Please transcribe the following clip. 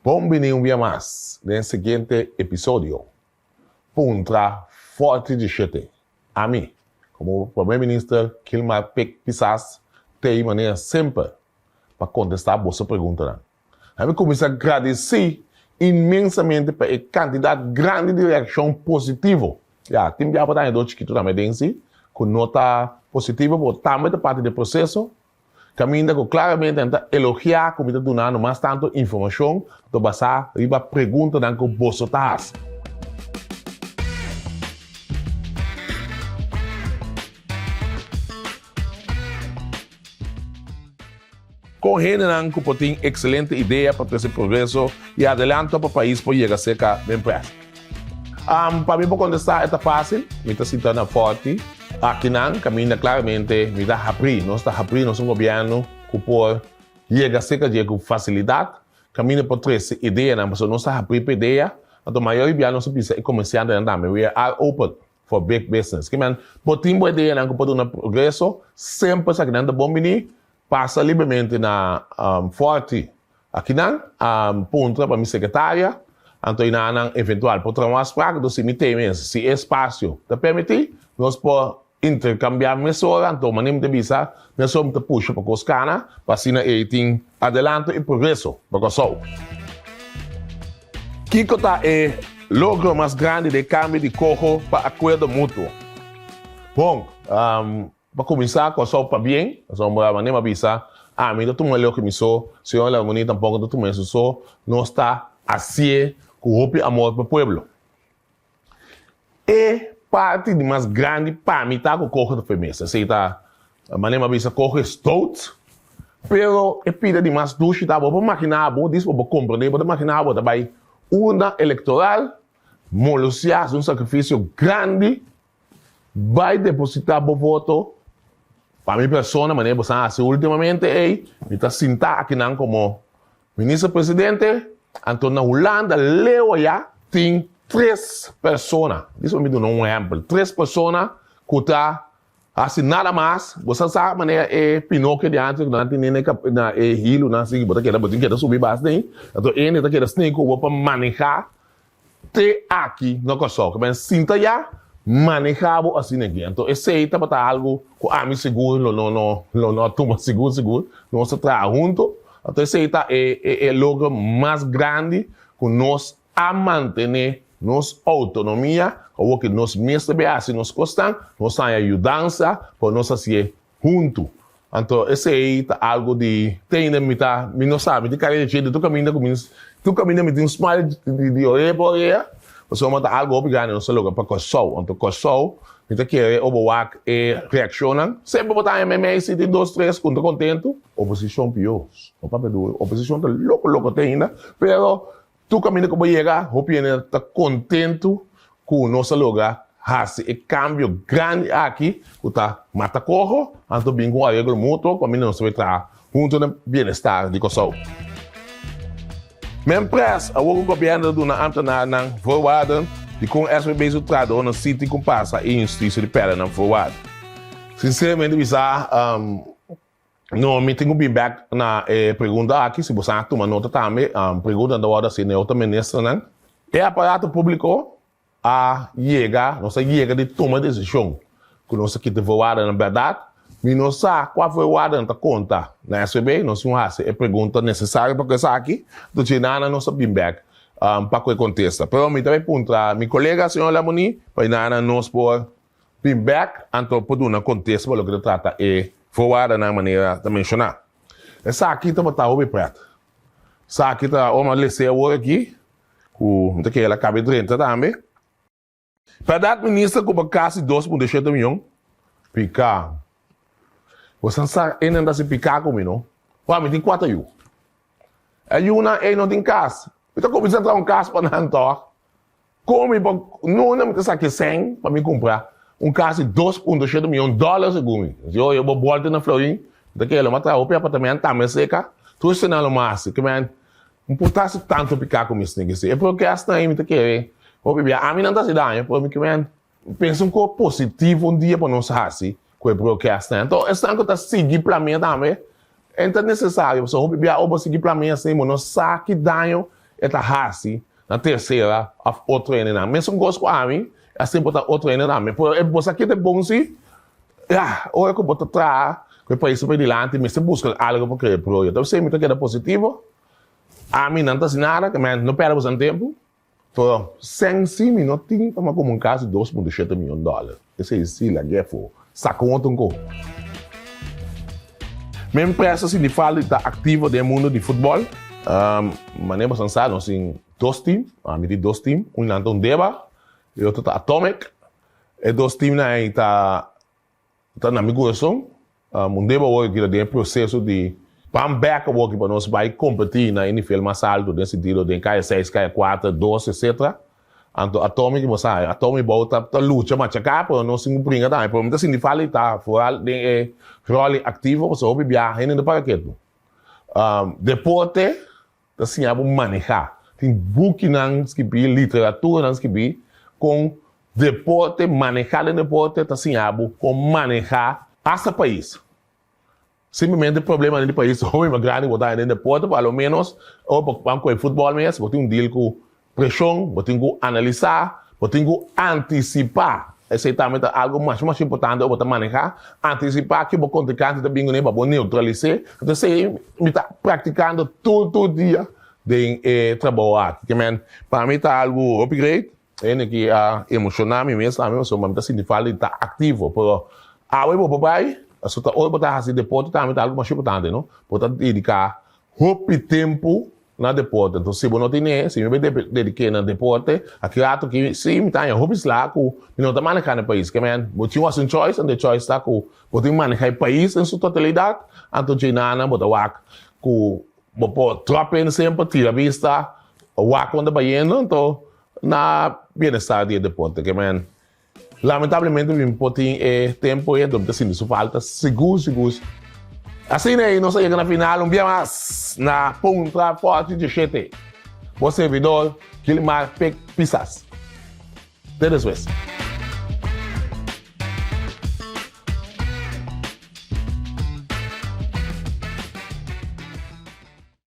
Bienvenido un día más en el siguiente episodio. Puntra, Fòrti de Chete. A mí, como primer ministro, Kilmar quizás de maneira sempre para contestar a vossa pergunta. Eu começo a agradecer imensamente pela quantidade grande de reação positiva. Já, tem já para dar chiquito também dentro, com nota positiva, também da parte do processo. Caminha com claramente elogiar, como está dando mais tanto informação, do basar riba pergunta que você está. Correndo que tem excelente ideia para trazer progresso e adelanto para o país para chegar cerca bem perto. Para mim, para contestar, é fácil. Me está sentando forte. Aqui não, caminha claramente, me dá abrir. Nós está abrir, nós somos um governo que pode chegar cerca com facilidade. Caminha para trazer ideia, nós está abrir para ideia. Então, a maioria nós precisa começar a andar. We are open for big business. Que man, pode ter uma ideia que pode dar progresso, sempre se aqui bom menino. Passa livremente na Fòrti. Aqui não, Puntra para minha secretária. Então, na eventual, para trabalhar as práticas, se me tem mesmo, se espaço te permitir, nós podemos intercambiar mesura, então, maneira de visa, nós vamos te puxar para os canas, para assim, tem adelanto e progresso, para o sol. Que é o logro mais grande de câmbio de corro para acordo mútuo? Bom, para começar, com o sol para bem, nós vamos maneira de visa, mas tu melhor que me sou, se eu olhar bonito, tampouco tu me sou, não está assim, com o amor para o povo. E parte de mais grande para mim tá com o corpo da firmeza. Sei tá, a maneira de visa corpo stout, pero é pida de mais duche, tá? Vou maquinar, vou dizer, vou compreender, vou maquinar, vou também urna eleitoral, moluciar um sacrifício grande, vai depositar o voto. Para minha pessoa, maneira de você ultimamente me está sentado aqui não como ministro-presidente, então na Holanda, leu já, tem 3 pessoas. Isso me dá um exemplo. 3 pessoas que estão assim, nada mais. Você sabe, maneira é Pinóquio de antes, não tem nem na hilo, não sei, você quer subir bastante. Então, ele está querendo sneak para manejar te aqui no coço. Mas sinta já, manejar assim aqui. Então, esse aí está para algo que a mim seguro, não toma seguro, não se traz junto. Então, esse aí está é logro mais grande que nós a manter nossa autonomia, ou que nós mesmos assim nos costam, nós estamos ajudando para nós assim junto. Então, esse aí é algo de tem me não sabe, de cara de jeito, tu caminha me tem um smile de orelha por orelha, você vai mandar algo obrigado, não sei logo para coçou. Então, coçou, me tá querendo oboak e reacciona, sempre botar MMA, se tem 2, 3, conta contento, oposição pior, o papel do oposição tá louco tem ainda, pero tu caminho que vai chegar, o PN está contente com o nosso lugar, esse cambio grande aqui, que está mata corro, então bem com a regra mútua, para mim não se vai estar junto no bem-estar de Kosovo. Minha empresa, o governo do na forward, de com essa base o trado no sítio com passa e justiça de pera na forward. Sinceramente, não, me tenho bem back na pergunta aqui, se você toma nota também, pergunta da hora se outra ministra, né? É aparato público a chegar, não sei, chega de tomar decisão, que nós aqui te voada na verdade, mas não sabe qual foi o voada na conta, na SB, nós não fazemos pergunta necessária para que aqui, do que nada não sabe bem back, para que contesta. Pero me também pergunta, meu colega, senhor Lamoni, para nada nós por bem back, então por uma contesta para o que trata forward na maneira de mencionar. Essa aqui está para o preto. Essa aqui está uma leceu aqui, com que ela cabe 30 também. Para dar ministro com quase 2,7 milhões, picar. Você sabe ainda se picar comigo, não? Me tem 4 mil. Aí não tem casa. Então como você entrar um casa para não entrar? Como não me tem aqui 100 para me comprar. Caso de 2,7 milhões de dólares segundo. Eu vou voltar na Florim, daquele matar o apartamento também seca, tu se não mais, que man, não importasse tanto picar com isso, é porque esta aí me tá querendo, vou beber, a mim não tá se dando, porque que man, pensa um pouco positivo dia para nós assim, com o broadcast, então esse tanto tá seguir para mim também, então é necessário, você vou beber ou seguir para mim assim, mas não sabe que dano esta hasi na terceira of outro treinamento. Mesmo gosto a mim, assim botar outro treinamento. Por você aqui é bom se, olha que botar atrás, que o país vai adiante, mas você busca algo para criar projeto. Então, sempre que é positivo, a mim não está assim nada, que não perde bastante tempo. Então, 100 minutos, estamos com um caso de $2,7 milhões. Esse é sim, lá que foi. Sacou um pouco. Minha empresa se fala está ativa no mundo de futebol. Maneira bastante, nós temos 2 times, dois times, um lá está Deba e outro está Atomic. E 2 times aí está na migração. Deba hoje que tem processo de back work para nós vai competir na NFL mais alto, nesse sentido, de KS6, KS4, 12, etc. Então, Atomic, você sabe, Atomic volta a luta, mas cá, para nós se cumprir também. Por exemplo, se fala está fora de rol ativo, você ouve viajar no paraquedo. Deporte, assim, é manejar. Tem book não escrever, literatura não escrever, com deporte, manejar o deporte, assim, é com manejar esse país. Simplesmente o problema do país, ou é grande, botar no deporte, pelo menos, ou para o futebol mesmo, você tem deal com pressão, você tem que analisar, você tem que antecipar. Esse é também algo mais importante, você manejar, antecipar que o contrincante também não para neutralizar. Então, você está praticando todo dia de trabalhar. Para mim, está algo upgrade, que emocionar me mesmo, mas assim, fala está ativo. Pero, papai, hoje botar assim deporte também está algo mais importante, não? Botar dedicar roupa e tempo na deporte. Então, se você não tem, se me dedicar na deporte, aquilo que sim, me tem roupas lá que não está manejando o país, que você tinha uma choice, e a choice está que você manejar o país em sua totalidade, então você não botar o que você troca sempre, tira a vista, o que quando vai indo, então, na bem-estar de deporte, que lamentavelmente, o importante é tempo e então, assim, isso falta seguro. Assim, nós chegamos na final, dia mais, na Puntra, Fòrti de GT. O servidor, que ele mais pisas. Até depois.